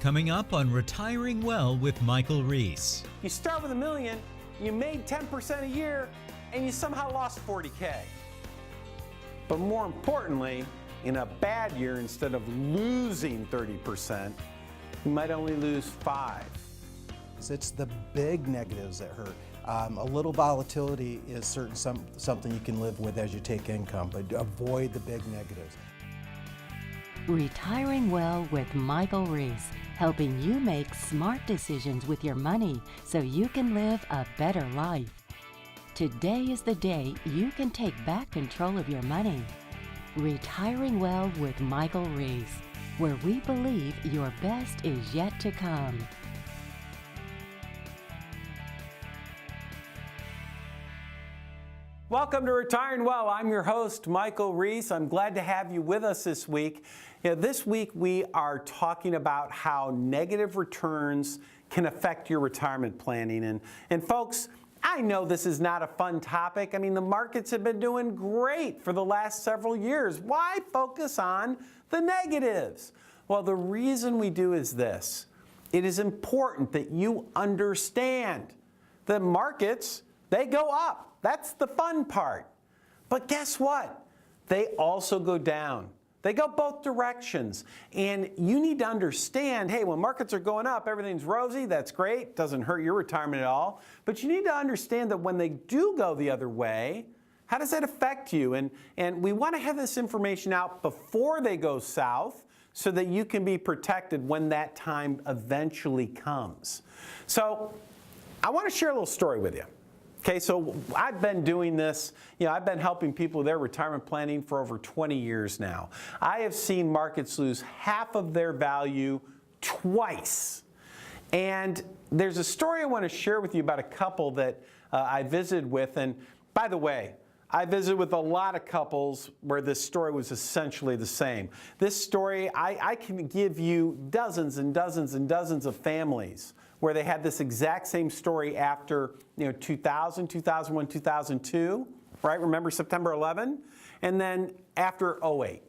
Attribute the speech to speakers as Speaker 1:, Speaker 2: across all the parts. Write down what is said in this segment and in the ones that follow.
Speaker 1: coming up on Retiring Well with Michael Reese.
Speaker 2: You start with $1 million, you made 10% a year, and you somehow lost $40K. But more importantly, in a bad year, instead of losing 30%, you might only lose 5%.
Speaker 3: It's the big negatives that hurt. A little volatility is something you can live with as you take income, but avoid the big negatives.
Speaker 4: Retiring Well with Michael Reese, helping you make smart decisions with your money so you can live a better life. Today is the day you can take back control of your money. Retiring Well with Michael Reese, where we believe your best is yet to come.
Speaker 2: Welcome to Retiring Well. I'm your host, Michael Reese. I'm glad to have you with us this week. This week we are talking about how negative returns can affect your retirement planning. And folks, I know this is not a fun topic. I mean, the markets have been doing great for the last several years. Why focus on the negatives? Well, the reason we do is this. It is important that you understand that markets, they go up. That's the fun part. But guess what? They also go down. They go both directions. And you need to understand, hey, when markets are going up, everything's rosy, that's great, doesn't hurt your retirement at all. But you need to understand that when they do go the other way, how does that affect you? And we want to have this information out before they go south so that you can be protected when that time eventually comes. So I want to share a little story with you. Okay, so I've been doing this, I've been helping people with their retirement planning for over 20 years now. I have seen markets lose half of their value twice. And there's a story I want to share with you about a couple that I visited with. And by the way, I visited with a lot of couples where this story was essentially the same. This story, I can give you dozens and dozens and dozens of families where they had this exact same story after 2000, 2001, 2002, right? Remember September 11? And then after 08.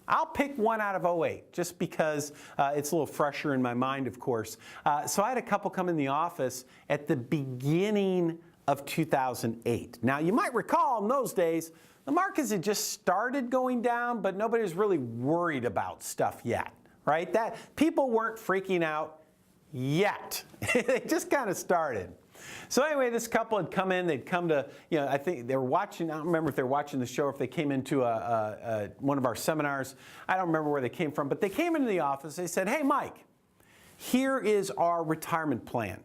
Speaker 2: I'll pick one out of 08 just because it's a little fresher in my mind, of course. So I had a couple come in the office at the beginning of 2008. Now, you might recall in those days, the markets had just started going down, but nobody was really worried about stuff yet, right? That people weren't freaking out yet. They just kind of started. So anyway, this couple had come in, they'd come to, I think they were watching, I don't remember if they were watching the show or if they came into one of our seminars. I don't remember where they came from, but they came into the office, they said, hey Mike, here is our retirement plan.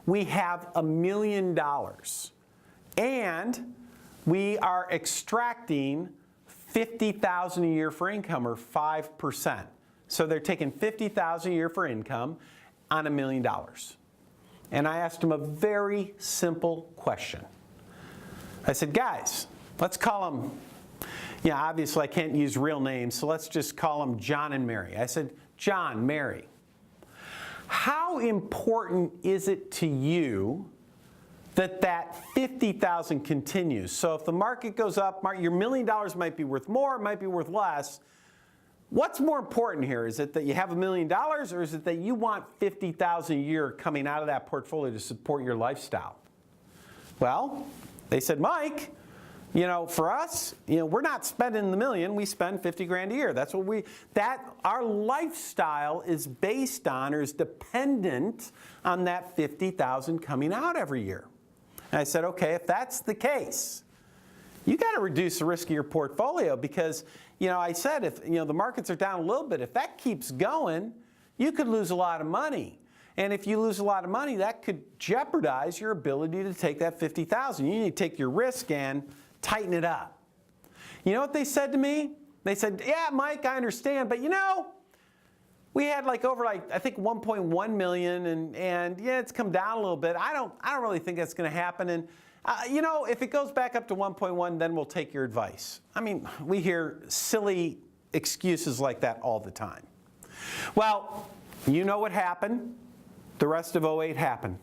Speaker 2: We have $1 million and we are extracting $50,000 a year for income, or 5%. So they're taking $50,000 a year for income on $1 million. And I asked them a very simple question. I said, guys, let's call them, obviously I can't use real names, so let's just call them John and Mary. I said, John, Mary, how important is it to you that 50,000 continues? So if the market goes up, your $1 million might be worth more, it might be worth less. What's more important here? Is it that you have $1 million, or is it that you want 50,000 a year coming out of that portfolio to support your lifestyle? Well, they said, Mike, for us, we're not spending the $1 million, we spend 50 grand a year. That's what our lifestyle is based on, or is dependent on that 50,000 coming out every year. And I said, okay, if that's the case, you got to reduce the risk of your portfolio because, I said if, the markets are down a little bit, if that keeps going, you could lose a lot of money. And if you lose a lot of money, that could jeopardize your ability to take that 50,000. You need to take your risk and tighten it up. You know what they said to me? They said, yeah, Mike, I understand, but we had over I think 1.1 million and yeah, it's come down a little bit. I don't really think that's going to happen. And if it goes back up to 1.1, then we'll take your advice. I mean, we hear silly excuses like that all the time. Well, you know what happened? The rest of 08 happened.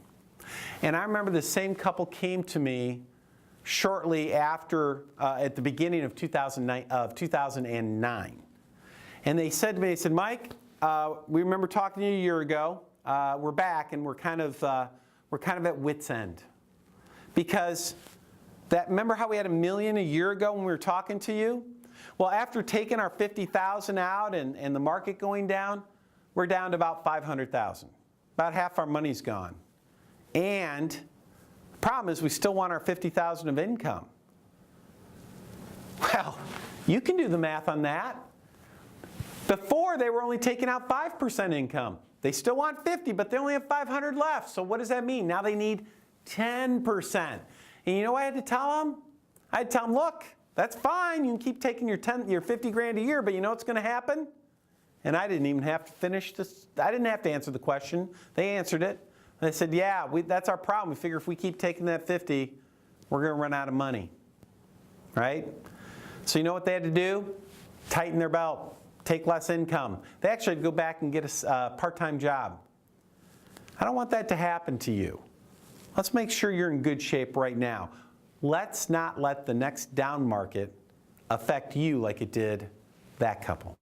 Speaker 2: And I remember the same couple came to me shortly after, at the beginning of 2009. And they said to me, they said, Mike, we remember talking to you a year ago. We're back, and we're kind of at wit's end, because remember how we had $1 million a year ago when we were talking to you? Well, after taking our $50,000 out and the market going down, we're down to about $500,000. About half our money's gone. And the problem is we still want our $50,000 of income. Well, you can do the math on that. Before, they were only taking out 5% income. They still want 50, but they only have 500 left. So what does that mean? Now they need 10%. And you know what I had to tell them? I had to tell them, look, that's fine. You can keep taking your 50 grand a year, but you know what's going to happen? And I didn't even have to finish this. I didn't have to answer the question. They answered it. And they said, yeah, that's our problem. We figure if we keep taking that 50, we're going to run out of money. Right? So you know what they had to do? Tighten their belt. Take less income. They actually had to go back and get a part-time job. I don't want that to happen to you. Let's make sure you're in good shape right now. Let's not let the next down market affect you like it did that couple.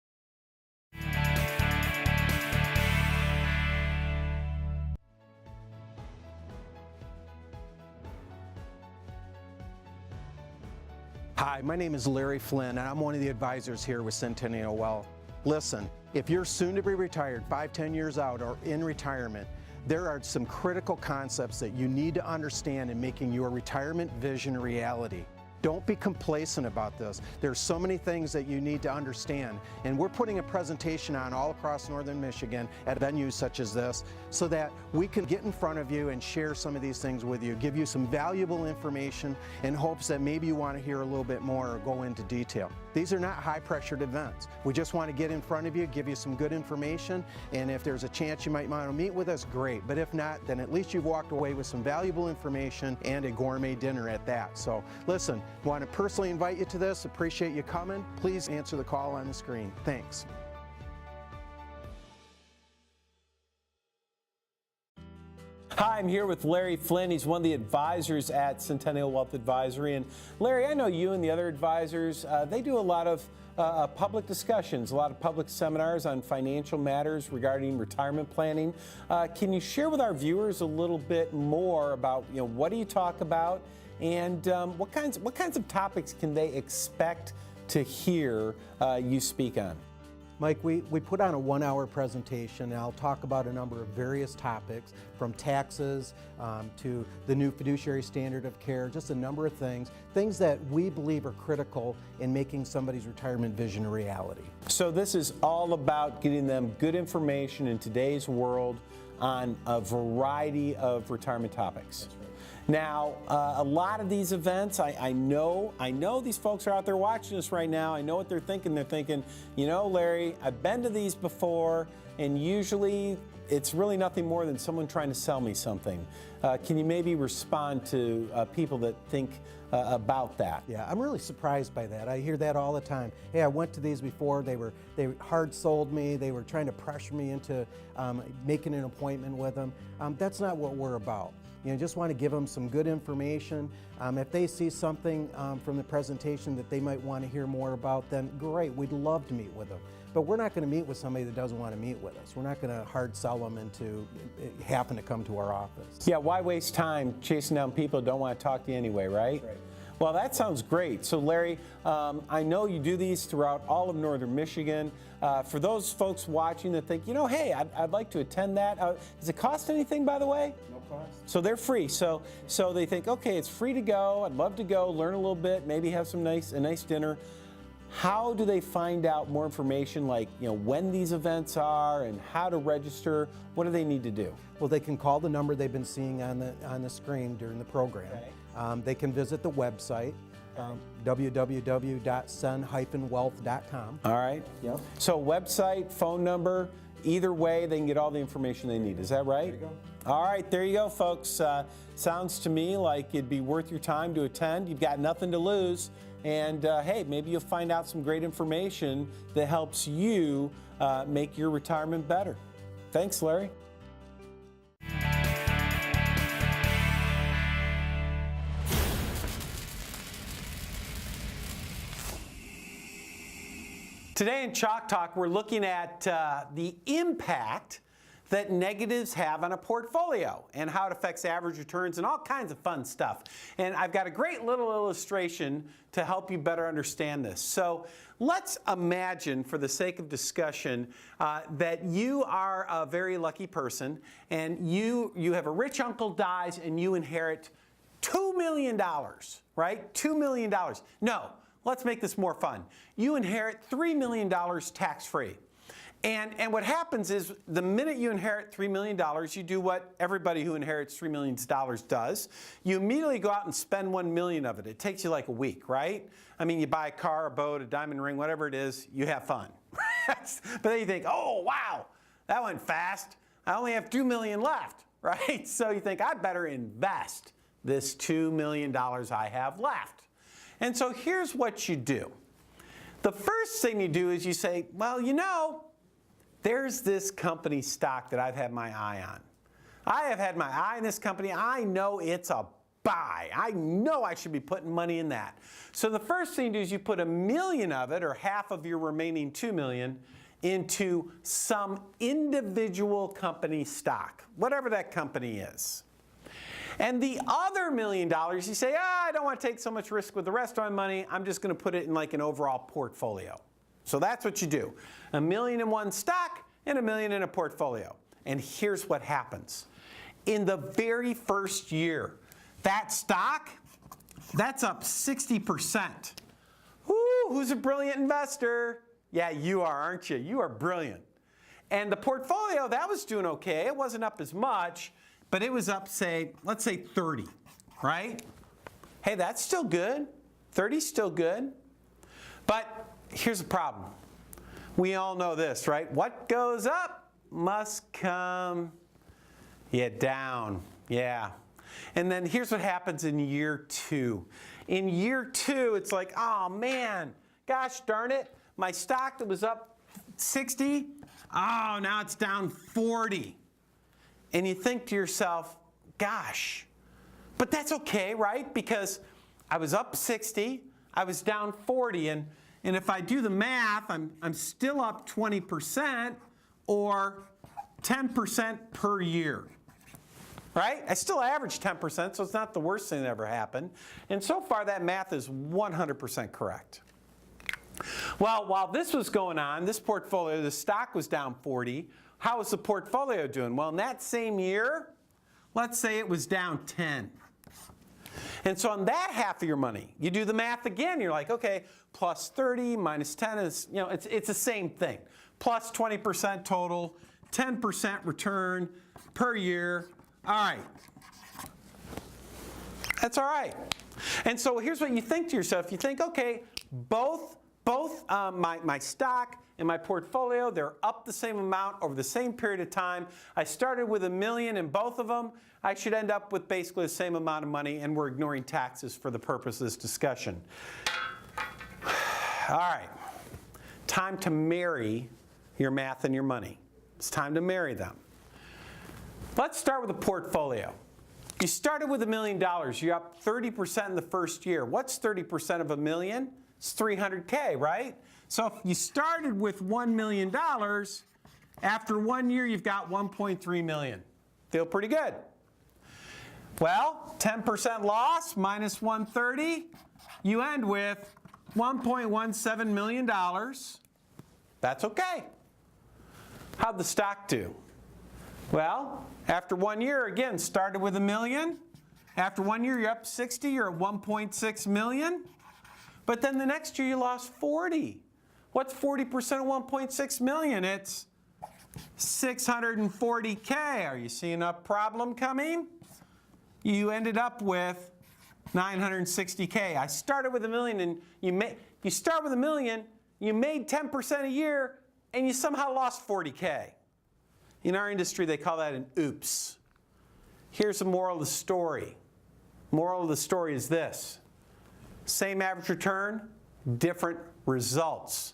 Speaker 3: Hi, my name is Larry Flynn, and I'm one of the advisors here with Centennial Wealth. Listen, if you're soon to be retired, 5-10 years out, or in retirement, there are some critical concepts that you need to understand in making your retirement vision a reality. Don't be complacent about this. There's so many things that you need to understand, and we're putting a presentation on all across northern Michigan at venues such as this so that we can get in front of you and share some of these things with you, give you some valuable information in hopes that maybe you want to hear a little bit more or go into detail. These are not high-pressured events. We just want to get in front of you, give you some good information, and if there's a chance you might want to meet with us, great. But if not, then at least you've walked away with some valuable information and a gourmet dinner at that. So listen, want to personally invite you to this. Appreciate you coming. Please answer the call on the screen. Thanks.
Speaker 2: Hi, I'm here with Larry Flynn. He's one of the advisors at Centennial Wealth Advisory. And Larry, I know you and the other advisors, they do a lot of public discussions, a lot of public seminars on financial matters regarding retirement planning. Can you share with our viewers a little bit more about, what do you talk about, and what kinds of topics can they expect to hear you speak on?
Speaker 3: Mike, we put on a 1-hour presentation, and I'll talk about a number of various topics, from taxes to the new fiduciary standard of care, just a number of things that we believe are critical in making somebody's retirement vision a reality.
Speaker 2: So this is all about getting them good information in today's world on a variety of retirement topics. That's right. Now, a lot of these events, I know these folks are out there watching us right now. I know what they're thinking. They're thinking, Larry, I've been to these before, and usually it's really nothing more than someone trying to sell me something. Can you maybe respond to people that think about that?
Speaker 3: Yeah, I'm really surprised by that. I hear that all the time. Hey, I went to these before. They hard sold me. They were trying to pressure me into making an appointment with them. That's not what we're about. Just want to give them some good information. If they see something from the presentation that they might want to hear more about, then great, we'd love to meet with them. But we're not going to meet with somebody that doesn't want to meet with us. We're not going to hard sell them into having to come to our office.
Speaker 2: Yeah, why waste time chasing down people who don't want to talk to you anyway, right? Right. Well, that sounds great. So, Larry, I know you do these throughout all of northern Michigan. For those folks watching that think, hey, I'd like to attend that. Does it cost anything, by the way?
Speaker 3: No cost.
Speaker 2: So they're free. So they think, okay, it's free to go. I'd love to go, learn a little bit, maybe have a nice dinner. How do they find out more information, like when these events are and how to register? What do they need to do?
Speaker 3: Well, they can call the number they've been seeing on the screen during the program. Okay. They can visit the website, www.sen-wealth.com.
Speaker 2: All right.
Speaker 3: Yep.
Speaker 2: So website, phone number, either way, they can get all the information they need. Is that right?
Speaker 3: There you go.
Speaker 2: All right, there you go, folks. Sounds to me like it'd be worth your time to attend. You've got nothing to lose. And hey, maybe you'll find out some great information that helps you make your retirement better. Thanks, Larry. Today in Chalk Talk, we're looking at the impact that negatives have on a portfolio and how it affects average returns and all kinds of fun stuff. And I've got a great little illustration to help you better understand this. So let's imagine, for the sake of discussion, that you are a very lucky person and you have a rich uncle dies and you inherit $2 million, right? $2 million. No, let's make this more fun. You inherit $3 million tax-free. And what happens is the minute you inherit $3 million, you do what everybody who inherits $3 million does. You immediately go out and spend $1 million of it. It takes you like a week, right? I mean, you buy a car, a boat, a diamond ring, whatever it is, you have fun. But then you think, oh, wow, that went fast. I only have $2 million left, right? So you think, I better invest this $2 million I have left. And so here's what you do. The first thing you do is you say, well, you know, there's this company stock that I've had my eye on. I have had my eye on this company. I know it's a buy. I know I should be putting money in that. So the first thing you do is you put $1 million of it, or half of your remaining $2 million, into some individual company stock, whatever that company is. And the other $1 million, you say, I don't want to take so much risk with the rest of my money. I'm just going to put it in like an overall portfolio. So that's what you do. $1 million in one stock and $1 million in a portfolio. And here's what happens. In the very first year, that stock, that's up 60%. Woo, who's a brilliant investor? Yeah, you are, aren't you? You are brilliant. And the portfolio, that was doing okay. It wasn't up as much, but it was up, say, let's say 30, right? Hey, that's still good. 30's still good. But here's the problem. We all know this, right? What goes up must come, down. Yeah. And then here's what happens in year 2. In year 2, it's like, oh man, gosh darn it, my stock that was up 60, oh, now it's down 40. And you think to yourself, gosh, but that's okay, right? Because I was up 60, I was down 40, and if I do the math, I'm still up 20% or 10% per year, right? I still average 10%, so it's not the worst thing that ever happened. And so far, that math is 100% correct. Well, while this was going on, this portfolio, the stock was down 40. How was the portfolio doing? Well, in that same year, let's say it was down 10. And so on that half of your money, you do the math again. You're like, okay, plus 30 minus 10 is, it's the same thing. Plus 20% total, 10% return per year. All right. That's all right. And so here's what you think to yourself. You think, okay, both my stock and my portfolio, they're up the same amount over the same period of time. I started with $1 million in both of them. I should end up with basically the same amount of money, and we're ignoring taxes for the purpose of this discussion. All right, time to marry your math and your money. It's time to marry them. Let's start with a portfolio. You started with $1 million. You're up 30% in the first year. What's 30% of $1 million? It's $300K, right? So if you started with $1 million, after 1 year, you've got $1.3 million. Feel pretty good. Well, 10% loss minus 130, you end with $1.17 million. That's okay. How'd the stock do? Well, after 1 year, again, started with $1 million. After 1 year, you're up 60, you're at 1.6 million. But then the next year, you lost 40. What's 40% of 1.6 million? It's $640K. Are you seeing a problem coming? You ended up with $960K. I started with $1 million, and you start with $1 million, you made 10% a year, and you somehow lost 40K. In our industry, they call that an oops. Here's the moral of the story. Moral of the story is this. Same average return, different results.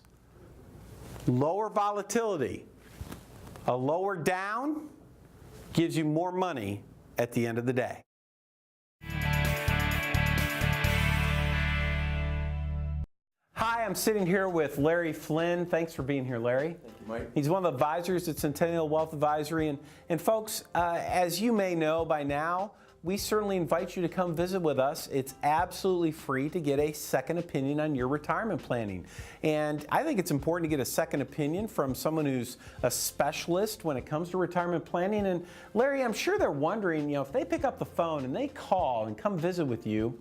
Speaker 2: Lower volatility. A lower down gives you more money at the end of the day. Hi, Hi, I'm sitting here with Larry Flynn. Thanks for being here, Larry.
Speaker 5: Thank you, Mike.
Speaker 2: He's one of the advisors at Centennial Wealth Advisory. And folks, as you may know by now, we certainly invite you to come visit with us. It's absolutely free to get a second opinion on your retirement planning. And I think it's important to get a second opinion from someone who's a specialist when it comes to retirement planning. And Larry, I'm sure they're wondering, if they pick up the phone and they call and come visit with you,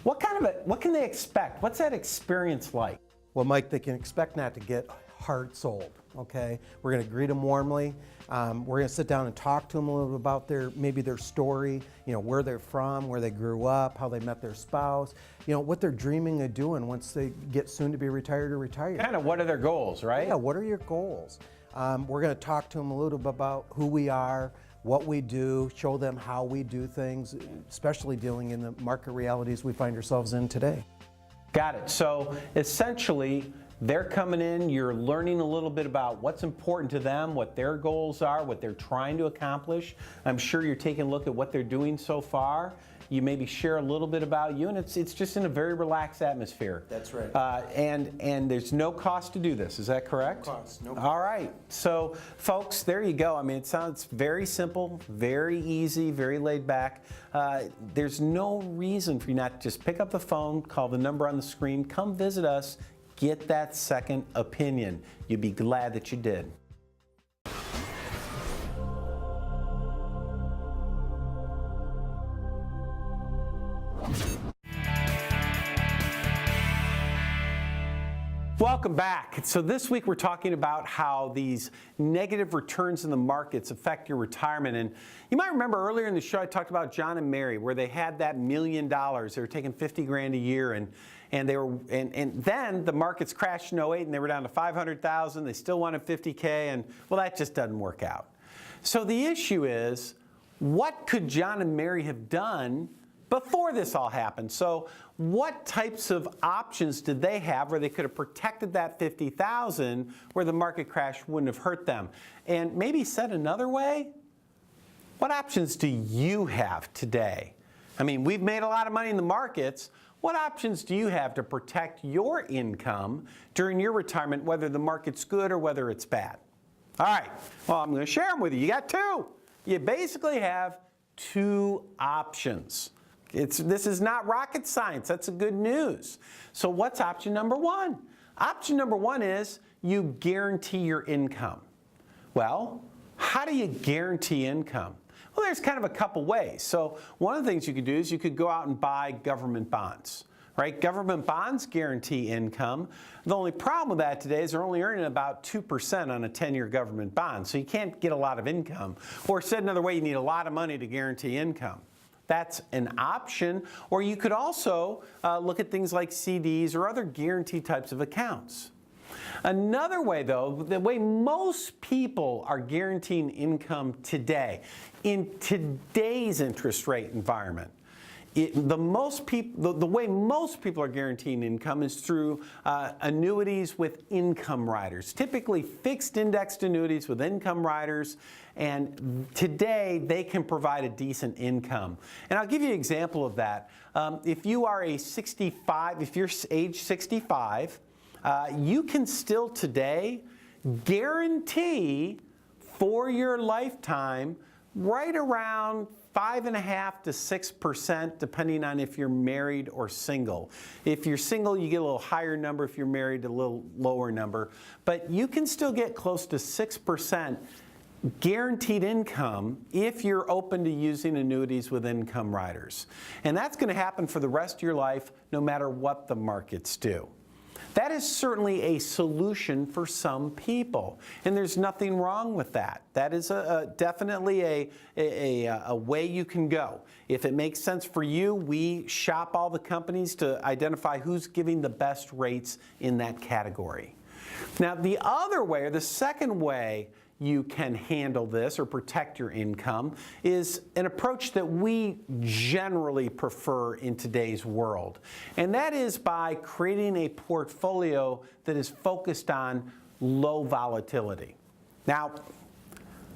Speaker 2: what can they expect? What's that experience like?
Speaker 3: Well, Mike, they can expect not to get hard sold, okay? We're going to greet them warmly. We're going to sit down and talk to them a little bit about maybe their story, where they're from, where they grew up, how they met their spouse, what they're dreaming of doing once they get soon to be retired or retired.
Speaker 2: Kind of what are their goals, right?
Speaker 3: Yeah, what are your goals? We're going to talk to them a little bit about who we are, what we do, show them how we do things, especially dealing in the market realities we find ourselves in today.
Speaker 2: Got it. So essentially, they're coming in, you're learning a little bit about what's important to them, what their goals are, what they're trying to accomplish. I'm sure you're taking a look at what they're doing so far. You maybe share a little bit about you, and it's just in a very relaxed atmosphere.
Speaker 3: That's right.
Speaker 2: And there's no cost to do this, is that correct?
Speaker 3: No cost, no cost.
Speaker 2: All right. So, folks, there you go. I mean, it sounds very simple, very easy, very laid back. There's no reason for you not to just pick up the phone, call the number on the screen, come visit us, get that second opinion. You'd be glad that you did. Welcome back. So this week we're talking about how these negative returns in the markets affect your retirement. And you might remember earlier in the show I talked about John and Mary, where they had that $1 million. They were taking 50 grand a year, and then the markets crashed in 08 and they were down to 500,000. They still wanted 50K, and well, that just doesn't work out. So the issue is, what could John and Mary have done before this all happened? So what types of options did they have where they could have protected that 50,000 where the market crash wouldn't have hurt them? And maybe said another way, what options do you have today? I mean, we've made a lot of money in the markets. What options do you have to protect your income during your retirement, whether the market's good or whether it's bad? All right, well, I'm going to share them with you. You got two. You basically have two options. This is not rocket science. That's the good news. So what's option number one? Option number one is you guarantee your income. Well, how do you guarantee income? Well, there's kind of a couple ways. So one of the things you could do is you could go out and buy government bonds, right? Government bonds guarantee income. The only problem with that today is they're only earning about 2% on a 10-year government bond. So you can't get a lot of income. Or said another way, you need a lot of money to guarantee income. That's an option. Or you could also look at things like CDs or other guaranteed types of accounts. Another way, though, the way most people are guaranteeing income today, in today's interest rate environment, the way most people are guaranteeing income is through annuities with income riders, typically fixed indexed annuities with income riders, and today they can provide a decent income. And I'll give you an example of that. If you are if you're age 65, you can still today guarantee for your lifetime right around 5.5% to 6%, depending on if you're married or single. If you're single, you get a little higher number. If you're married, a little lower number. But you can still get close to 6% guaranteed income if you're open to using annuities with income riders. And that's going to happen for the rest of your life, no matter what the markets do. That is certainly a solution for some people, and there's nothing wrong with that. That is definitely a way you can go. If it makes sense for you, we shop all the companies to identify who's giving the best rates in that category. Now, the other way, or the second way you can handle this or protect your income, is an approach that we generally prefer in today's world. And that is by creating a portfolio that is focused on low volatility. Now,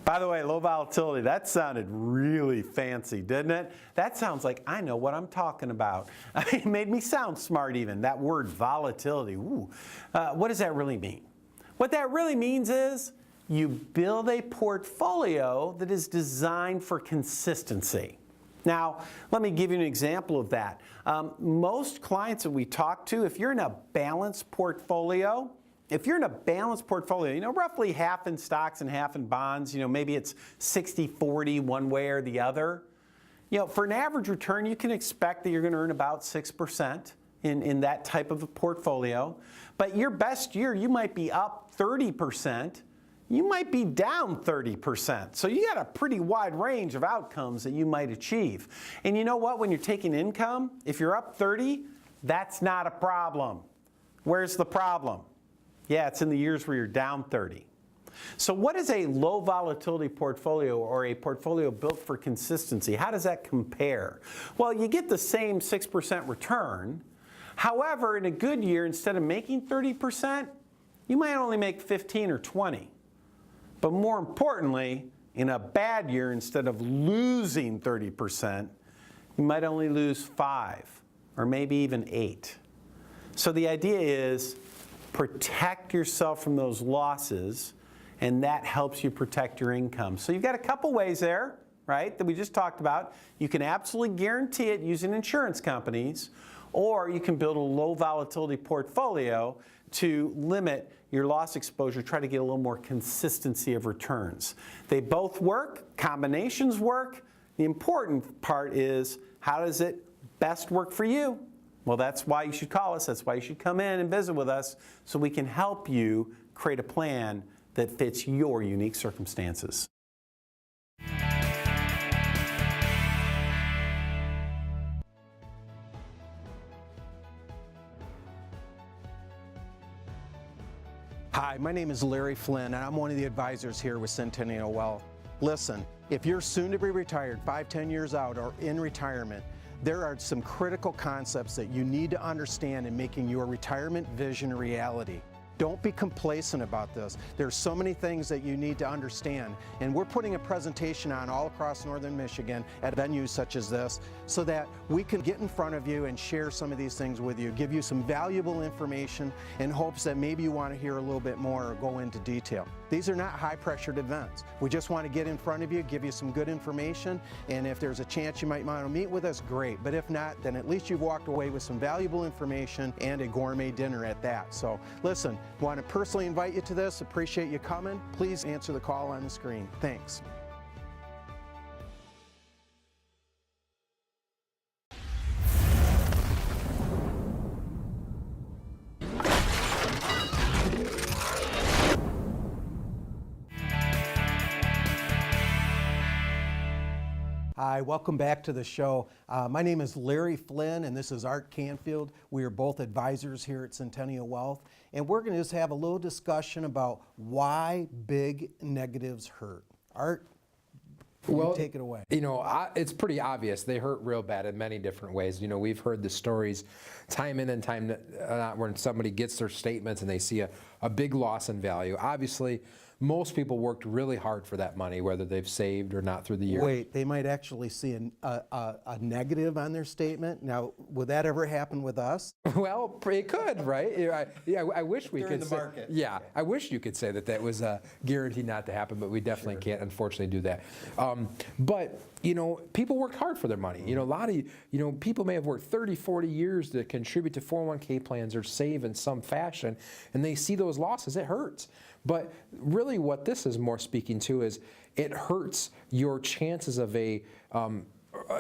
Speaker 2: By the way, low volatility, that sounded really fancy, didn't it? That sounds like I know what I'm talking about. It made me sound smart even, that word volatility. Ooh. What does that really mean? What that really means is you build a portfolio that is designed for consistency. Now, let me give you an example of that. Most clients that we talk to, if you're in a balanced portfolio, roughly half in stocks and half in bonds, maybe it's 60-40 one way or the other. For an average return, you can expect that you're going to earn about 6% in that type of a portfolio. But your best year, you might be up 30%. You might be down 30%. So you got a pretty wide range of outcomes that you might achieve. And you know what? When you're taking income, if you're up 30, that's not a problem. Where's the problem? Yeah, it's in the years where you're down 30. So what is a low volatility portfolio or a portfolio built for consistency? How does that compare? Well, you get the same 6% return. However, in a good year, instead of making 30%, you might only make 15 or 20. But more importantly, in a bad year, instead of losing 30%, you might only lose 5 or maybe even 8. So the idea is protect yourself from those losses, and that helps you protect your income. So you've got a couple ways there, right, that we just talked about. You can absolutely guarantee it using insurance companies, or you can build a low volatility portfolio to limit your loss exposure, try to get a little more consistency of returns. They both work, combinations work. The important part is, how does it best work for you? Well, that's why you should call us. That's why you should come in and visit with us, so we can help you create a plan that fits your unique circumstances.
Speaker 3: Hi, my name is Larry Flynn, and I'm one of the advisors here with Centennial Wealth. Listen, if you're soon to be retired, 5-10 years out, or in retirement, there are some critical concepts that you need to understand in making your retirement vision a reality. Don't be complacent about this. There's so many things that you need to understand, and we're putting a presentation on all across northern Michigan at venues such as this so that we can get in front of you and share some of these things with you, give you some valuable information in hopes that maybe you want to hear a little bit more or go into detail. These are not high-pressured events. We just want to get in front of you, give you some good information, and if there's a chance you might want to meet with us, great. But if not, then at least you've walked away with some valuable information and a gourmet dinner at that. So listen, want to personally invite you to this. Appreciate you coming. Please answer the call on the screen. Thanks. Hi, welcome back to the show. My name is Larry Flynn, and this is Art Canfield. We are both advisors here at Centennial Wealth, and we're going to just have a little discussion about why big negatives hurt. Art, you take it away.
Speaker 5: It's pretty obvious. They hurt real bad in many different ways. We've heard the stories time in and time out when somebody gets their statements and they see a big loss in value. Obviously, most people worked really hard for that money, whether they've saved or not through the year.
Speaker 3: Wait, they might actually see a negative on their statement. Now, would that ever happen with us?
Speaker 5: Well, it could, right? I wish we could
Speaker 3: the
Speaker 5: say.
Speaker 3: market.
Speaker 5: Yeah, I wish you could say that was guaranteed not to happen, but we definitely can't, unfortunately, do that. But people worked hard for their money. A lot of people may have worked 30, 40 years to contribute to 401k plans or save in some fashion, and they see those losses. It hurts. But really what this is more speaking to is it hurts your chances of a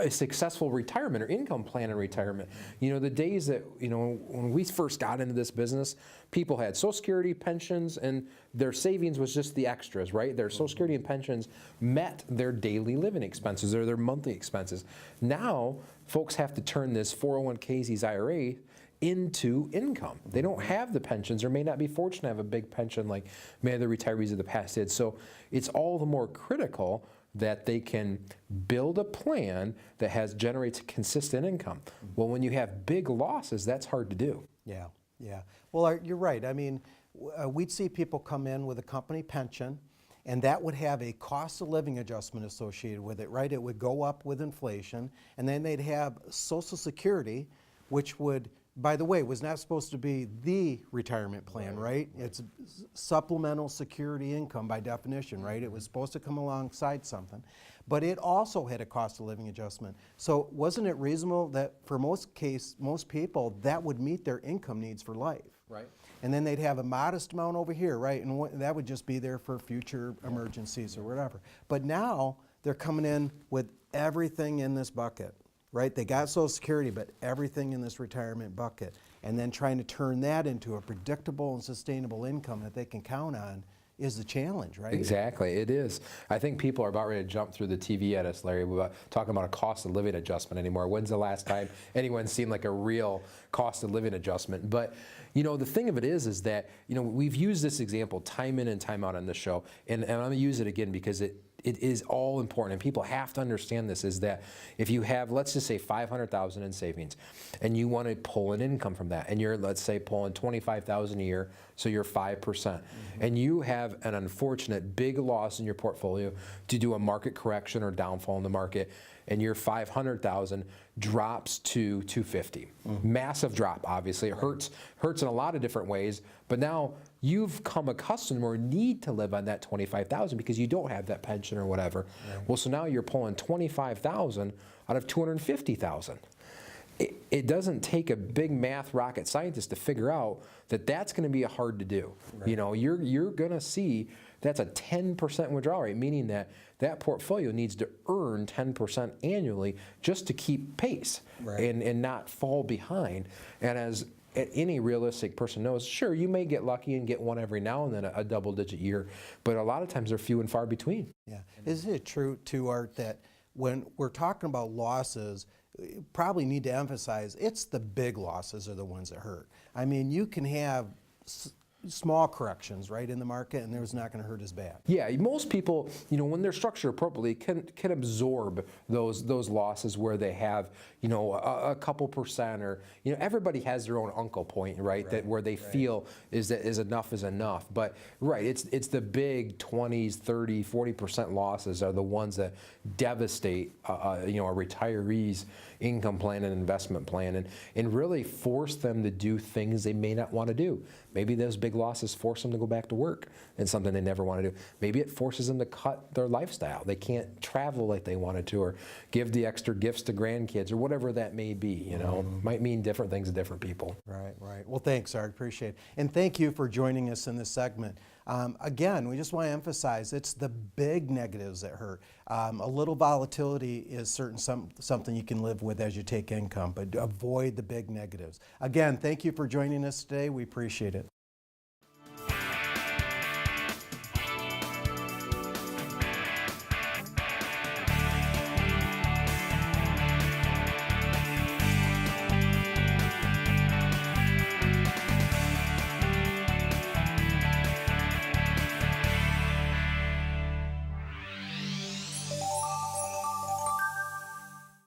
Speaker 5: successful retirement or income plan in retirement. The days that, when we first got into this business, people had Social Security, pensions, and their savings was just the extras, right? Their Social Security and pensions met their daily living expenses or their monthly expenses. Now, folks have to turn this 401ks, these IRA, into income. They don't have the pensions or may not be fortunate to have a big pension like many of the retirees of the past did. So it's all the more critical that they can build a plan that generates consistent income. Well, when you have big losses, that's hard to do.
Speaker 3: Yeah. Well, Art, you're right. I mean, we'd see people come in with a company pension, and that would have a cost of living adjustment associated with it, right? It would go up with inflation, and then they'd have Social Security, which would, by the way, was not supposed to be the retirement plan, right? It's supplemental security income by definition, right? It was supposed to come alongside something, but it also had a cost of living adjustment. So wasn't it reasonable that for most people, that would meet their income needs for life?
Speaker 5: Right.
Speaker 3: And then they'd have a modest amount over here, right? And that would just be there for future emergencies or whatever. But now they're coming in with everything in this bucket, right? They got Social Security, but everything in this retirement bucket. And then trying to turn that into a predictable and sustainable income that they can count on is the challenge, right?
Speaker 5: Exactly, it is. I think people are about ready to jump through the TV at us, Larry, about talking about a cost of living adjustment anymore. When's the last time anyone's seen like a real cost of living adjustment? But you know, the thing of it is that, you know, we've used this example time in and time out on this show, and I'm going to use it again because it is all important, and people have to understand this, is that if you have, let's just say $500,000 in savings, and you want to pull an income from that, and you're, let's say, pulling $25,000 a year, so you're 5%, and you have an unfortunate big loss in your portfolio to do a market correction or downfall in the market, and your $500,000 drops to $250. Massive drop, obviously. It hurts in a lot of different ways, but now you've come accustomed or need to live on that $25,000 because you don't have that pension or whatever. Right. Well, so now you're pulling $25,000 out of $250,000. It doesn't take a big math rocket scientist to figure out that that's going to be hard to do. Right. You know, you're going to see that's a 10% withdrawal rate, meaning that that portfolio needs to earn 10% annually just to keep pace, right, and not fall behind. And as any realistic person knows, sure, you may get lucky and get one every now and then, a double-digit year, but a lot of times they're few and far between.
Speaker 3: Yeah. Isn't it true, too, Art, that when we're talking about losses, you probably need to emphasize it's the big losses are the ones that hurt. I mean, you can have small corrections, right, in the market, and it's not going to hurt as bad.
Speaker 5: Yeah, most people, you know, when they're structured appropriately, can absorb those losses where they have, you know, a couple percent, or, you know, everybody has their own uncle point, right? That where they feel is enough is enough. But right, it's the big 20s, 30, 40% losses are the ones that devastate, you know, a retiree's income plan and investment plan, and really force them to do things they may not want to do. Maybe those big losses force them to go back to work and something they never want to do. Maybe it forces them to cut their lifestyle. They can't travel like they wanted to, or give the extra gifts to grandkids, or whatever that may be. You know, might mean different things to different people.
Speaker 3: Right, right. Well, thanks, Art. Appreciate it. And thank you for joining us in this segment. Again, we just want to emphasize it's the big negatives that hurt. A little volatility is something you can live with as you take income, but avoid the big negatives. Again, thank you for joining us today. We appreciate it.